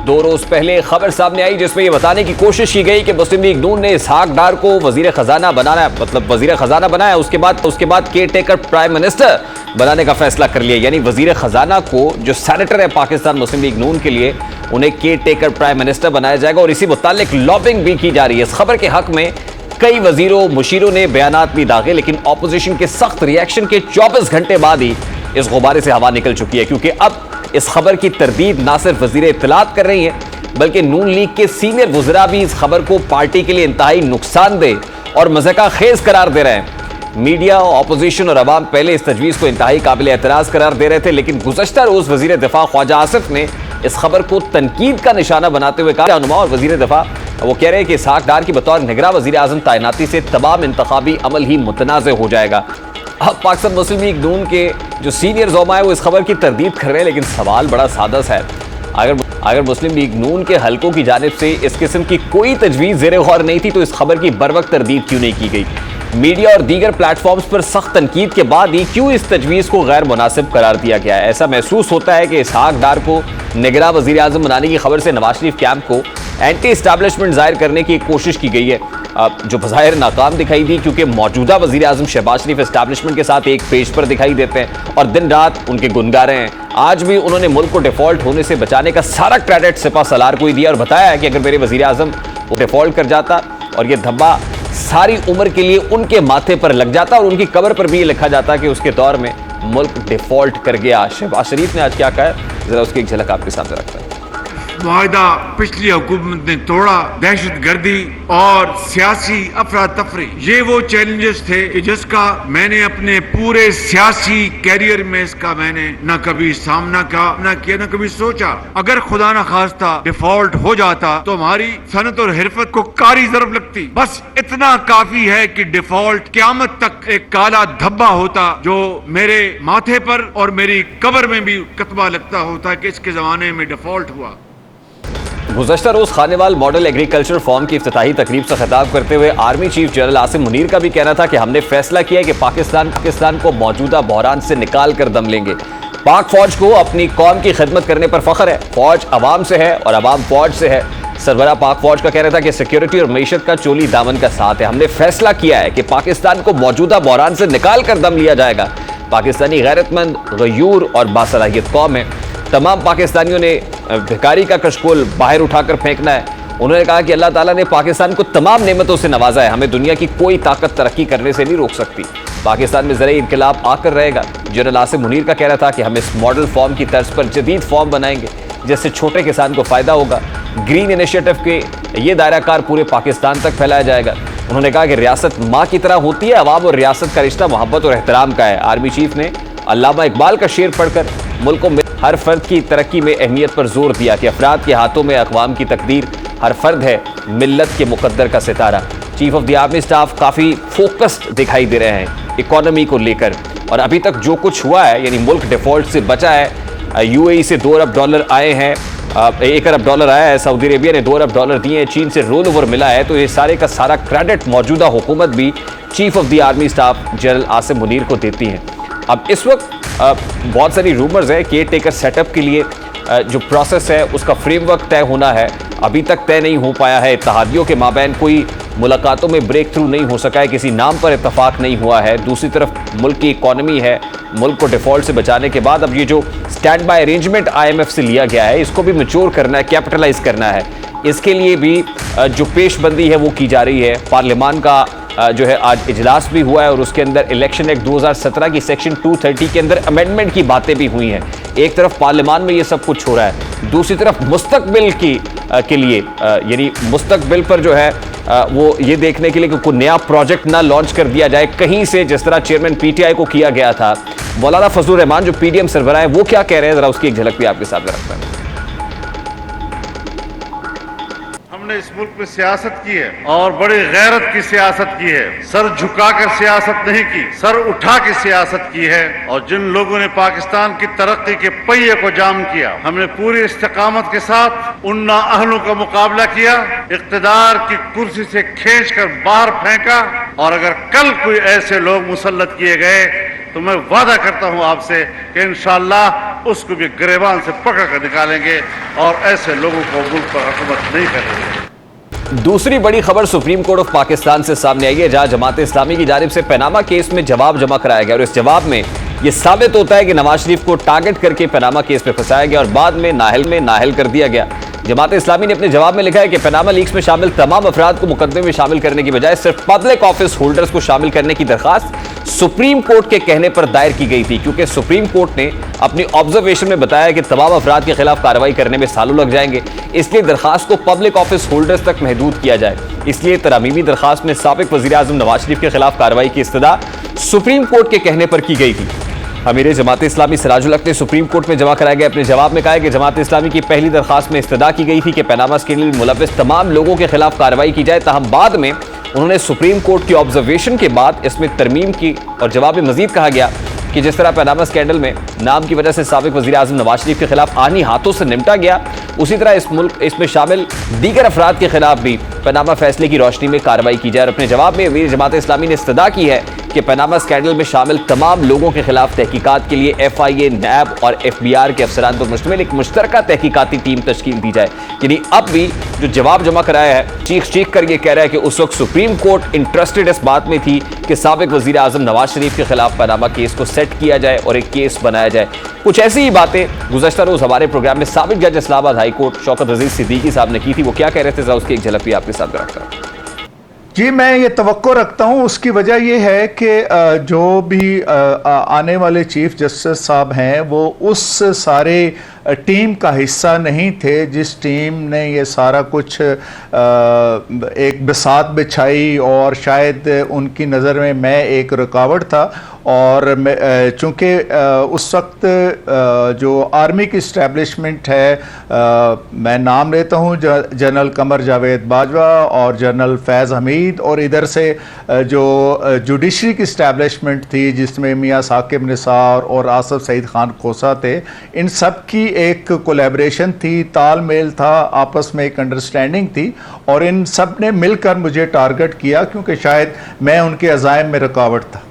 2 रोज पहले खबर सामने आई जिसमें यह बताने की कोशिश की गई कि मुस्लिम लीग नून ने इसहाक डार को वजीर खजाना बनाना, मतलब वजीर खजाना बनाया, उसके बाद केयर टेकर प्राइम मिनिस्टर बनाने का फैसला कर लिया। यानी वजीर खजाना को, जो सेनेटर है पाकिस्तान मुस्लिम लीग नून के लिए, उन्हें केयर टेकर प्राइम मिनिस्टर बनाया जाएगा और इसी मुतालिक लॉबिंग भी की जा रही है। इस खबर के हक में कई वजीरों मुशीरों ने बयानात भी दागे, लेकिन ऑपोजिशन के सख्त रिएक्शन के 24 घंटे बाद ही इस गुब्बारे से हवा निकल चुकी है, क्योंकि अब इस खबर की तरदीद ना सिर्फ वजीर इत्तलात कर रही है बल्कि नून लीग के सीनियर वज़रा भी इस खबर को पार्टी के लिए इंतहाई नुकसानदेह और मज़ाक़ खेज करार दे रहे हैं। मीडिया, ऑपोजिशन और अवाम पहले इस तजवीज़ को इंतहाई काबिल एतराज़ करार दे रहे थे, लेकिन गुज़श्ता रोज़ वज़ीर दिफ़ा ख्वाजा आसिफ ने इस खबर को तनकीद का निशाना बनाते हुए कहा, रहनुमा और वज़ीर दिफ़ा वो कह रहे हैं कि इसहाक डार की बतौर निगरां वज़ीर आज़म तैनाती से तमाम इंतखाबी अमल ही मुतनाज़ हो जाएगा। अब पाकिस्तान मुस्लिम लीग नून के जो सीनियर ज़ोमा है वो इस खबर की तरदीद कर रहे हैं, लेकिन सवाल बड़ा सादा सा है। अगर मुस्लिम लीग नून के हलकों की जानिब से इस किस्म की कोई तजवीज़ ज़ेरे गौर नहीं थी तो इस खबर की बर वक्त तरदीद क्यों नहीं की गई? मीडिया और दीगर प्लेटफॉर्म्स पर सख्त तनकीद के बाद ही क्यों इस तजवीज़ को गैर मुनासिब करार दिया गया है? ऐसा महसूस होता है कि इसहाक डार को निगरां वज़ीर आज़म बनाने की खबर से नवाज शरीफ कैंप को एंटी इस्टेब्लिशमेंट जाहिर करने की कोशिश की गई है, जो बज़ाहिर नाकाम दिखाई दी, क्योंकि मौजूदा वज़ीर आज़म शहबाज शरीफ इस्टेब्लिशमेंट के साथ एक पेज पर दिखाई देते हैं और दिन रात उनके गुनगारे हैं। आज भी उन्होंने मुल्क को डिफ़ॉल्ट होने से बचाने का सारा क्रेडिट सिपा सलार को ही दिया और बताया है कि अगर मेरे वज़ीर आज़म डिफ़ॉल्ट कर जाता और ये धब्बा सारी उम्र के लिए उनके माथे पर लग जाता और उनकी कब्र पर भी ये लिखा जाता कि उसके दौर में मुल्क डिफ़ॉल्ट कर गया। शहबाज शरीफ ने आज क्या कहा है, जरा उसकी एक झलक आपके सामने रखता है। मुआहदा पिछली हुकूमत ने तोड़ा, दहशत गर्दी और सियासी अफरा तफरी, ये वो चैलेंजेस थे कि जिसका मैंने अपने पूरे सियासी कैरियर में इसका मैंने न कभी सामना किया न कभी सोचा। अगर खुदा न खास्ता डिफॉल्ट हो जाता तो हमारी सनत और हिरफत को कारी ज़रब लगती। बस इतना काफी है कि डिफॉल्ट क़यामत तक एक काला धब्बा होता जो मेरे माथे पर और मेरी कब्र में भी कतबा लगता होता कि इसके जमाने में डिफॉल्ट हुआ। गुज़श्ता रोज़ खानेवाल मॉडल एग्रीकल्चर फार्म की इफ्तिताही तकरीब से खिताब करते हुए army chief general Asim Munir का भी कहना था कि हमने फैसला किया कि पाकिस्तान को मौजूदा बहरान से निकाल कर दम लेंगे। पाक फौज को अपनी कौम की खिदमत करने पर फख्र है, फौज अवाम से है और अवाम फौज से है। सरबराह पाक फौज का कहना था कि सिक्योरिटी और मईशत का चोली दामन का साथ है। हमने फैसला किया है कि पाकिस्तान को मौजूदा बहरान से निकाल कर दम लिया जाएगा। पाकिस्तानी गैरतमंद, गयूर और बासलाहियत कौम है। तमाम पाकिस्तानियों ने भिखारी का कशकोल बाहर उठाकर फेंकना है। उन्होंने कहा कि अल्लाह ताला ने पाकिस्तान को तमाम नेमतों से नवाजा है, हमें दुनिया की कोई ताकत तरक्की करने से नहीं रोक सकती। पाकिस्तान में ज़राई इनकलाब आकर रहेगा। जनरल आसिम मुनीर का कहना था कि हम इस मॉडल फॉर्म की तर्ज पर जदीद फॉर्म बनाएंगे जिससे छोटे किसान को फ़ायदा होगा। ग्रीन इनिशिएटिव के ये दायरा कार पूरे पाकिस्तान तक फैलाया जाएगा। उन्होंने कहा कि रियासत माँ की तरह होती है, अवाम और रियासत का रिश्ता मोहब्बत और एहतराम का है। आर्मी चीफ ने अल्लामा इकबाल का शेर पढ़कर मुल्क को हर फर्द की तरक्की में अहमियत पर जोर दिया कि अफराद के हाथों में अक़वाम की तकदीर, हर फर्द है मिल्लत के मुकद्दर का सितारा। Chief of the army staff काफ़ी फोकस्ड दिखाई दे रहे हैं इकॉनमी को लेकर, और अभी तक जो कुछ हुआ है यानी मुल्क डिफ़ॉल्ट से बचा है। यूएई से $2 अरब आए हैं, $1 अरब आया है, सऊदी अरेबिया ने $2 अरब दिए हैं, चीन से रोल ओवर मिला है। तो ये सारे का सारा क्रेडिट मौजूदा हुकूमत भी chief of the army staff general Asim Munir को देती है। अब इस वक्त बहुत सारी रूमर्स है केयर टेकर सेटअप के लिए जो प्रोसेस है उसका फ्रेमवर्क तय होना है, अभी तक तय नहीं हो पाया है। इत्तेहादियों के माबैन कोई मुलाकातों में ब्रेक थ्रू नहीं हो सका है, किसी नाम पर इत्तफाक नहीं हुआ है। दूसरी तरफ मुल्क की इकॉनमी है, मुल्क को डिफ़ॉल्ट से बचाने के बाद अब ये जो स्टैंड बाय अरेंजमेंट IMF से लिया गया है इसको भी मैच्योर करना है, कैपिटलाइज करना है। इसके लिए भी जो पेशबंदी है वो की जा रही है। पार्लियामान का जो है आज इजलास भी हुआ है और उसके अंदर इलेक्शन एक्ट 2017 की सेक्शन 230 के अंदर अमेंडमेंट की बातें भी हुई हैं। एक तरफ पार्लियामान में ये सब कुछ हो रहा है, दूसरी तरफ मुस्तकबिल के लिए यानी मुस्तकबिल पर जो है वो ये देखने के लिए कि कोई नया प्रोजेक्ट ना लॉन्च कर दिया जाए कहीं से, जिस तरह चेयरमैन PTI को किया गया था। मौलाना फजलुर रहमान जो PDM सरबराह है वो क्या कह रहे हैं, जरा उसकी एक झलक भी आपके सामने रखता है। हमने इस मुल्क में सियासत की है और बड़ी गैरत की सियासत की है। सर झुकाकर सियासत नहीं की, सर उठा के सियासत की है। और जिन लोगों ने पाकिस्तान की तरक्की के पहिए को जाम किया, हमने पूरी इस्तिकामत के साथ उन नाअहलों का मुकाबला किया, इख्तिदार की कुर्सी से खींच कर बाहर फेंका। और अगर कल कोई ऐसे लोग मुसल्लत किए गए तो मैं वादा करता हूं आपसे कि इंशाअल्लाह उसको भी गिरेबान से पकड़ कर निकालेंगे और ऐसे लोगों को मुल्क पर हुकूमत नहीं करेंगे। दूसरी बड़ी खबर सुप्रीम कोर्ट ऑफ पाकिस्तान से सामने आई है, जहां जमात इस्लामी की जानिब से पनामा केस में जवाब जमा कराया गया और इस जवाब में यह साबित होता है कि नवाज शरीफ को टारगेट करके पनामा केस में फंसाया गया और बाद में नाअहल कर दिया गया। जमात इस्लामी ने अपने जवाब में लिखा है कि पनामा लीक्स में शामिल तमाम अफराद को मुकदमे में शामिल करने की बजाय सिर्फ पब्लिक ऑफिस होल्डर्स को शामिल करने की दरखास्त सुप्रीम कोर्ट के कहने पर दायर की गई थी, क्योंकि सुप्रीम कोर्ट ने अपनी ऑब्जर्वेशन में बताया कि तमाम अफराद के खिलाफ कार्रवाई करने में सालों लग जाएंगे, इसलिए दरखास्त को पब्लिक ऑफिस होल्डर्स तक महदूद किया जाए। इसलिए तरमीमी दरखास्त में साबिक वज़ीर आज़म नवाज शरीफ के खिलाफ कार्रवाई की इस्तदा सुप्रीम कोर्ट के कहने पर की गई थी। अमीर जमात इस्लामी सिराजुल हक ने सुप्रीम कोर्ट में जमा कराए गए अपने जवाब में कहा है कि जमात इस्लामी की पहली दरखास्त में इस्तदा की गई थी कि पनामा स्कैंडल में मुलव्विस तमाम लोगों के खिलाफ कार्रवाई की जाए, ताहम बाद में उन्होंने सुप्रीम कोर्ट की ऑब्जर्वेशन के बाद इसमें तरमीम की और जवाब में मजीद कहा गया कि जिस तरह पनामा स्कैंडल में नाम की वजह से साबिक वज़ीर आज़म नवाज शरीफ के खिलाफ आनी हाथों से निपटा गया, उसी तरह इसमें शामिल दीगर अफराद के खिलाफ भी पनामा फैसले की रोशनी में कार्रवाई की जाए। और अपने जवाब में अमीर जमात इस्लामी ने इस्तदा की है कि पनामा स्कैंडल में शामिल तमाम लोगों के खिलाफ तहकीकात के लिए FIA, नैब और FBI के अफसरान पर मुश्तमिल एक मुश्तरका तहकीकाती टीम तश्कील दी जाए। यानी अब भी जो जवाब जमा कराया है चीख कर ये कह रहा है कि उस वक्त सुप्रीम कोर्ट इंटरेस्टेड इस बात में थी कि साबिक वज़ीर आज़म नवाज शरीफ के खिलाफ पनामा केस को सेट किया जाए और एक केस बनाया जाए। कुछ ऐसी ही बातें गुज़श्ता रोज़ हमारे प्रोग्राम में साबिक जज इस्लामाबाद हाई कोर्ट शौकत अजीज सिद्दीकी साहब ने की थी। वो क्या कह रहे थे, उसकी एक झलक भी आपके साथ रखता हूं। जी, मैं ये तवक्को रखता हूँ, उसकी वजह ये है कि जो भी आने वाले चीफ जस्टिस साहब हैं वो उस सारे टीम का हिस्सा नहीं थे जिस टीम ने ये सारा कुछ एक बिसात बिछाई और शायद उनकी नज़र में मैं एक रुकावट था। और चूँकि उस वक्त जो आर्मी की इस्टेब्लिशमेंट है, मैं नाम लेता हूँ जनरल कमर जावेद बाजवा और जनरल फैज़ हमीद, और इधर से जो जुडिशरी की इस्टेब्लिशमेंट थी जिसमें मियाँ साकिब निसार और आसफ सईद खान खोसा थे, इन सब की एक कोलैबोरेशन थी, तालमेल था, आपस में एक अंडरस्टैंडिंग थी और इन सब ने मिलकर मुझे टारगेट किया क्योंकि शायद मैं उनके अज़ाइम में रुकावट था।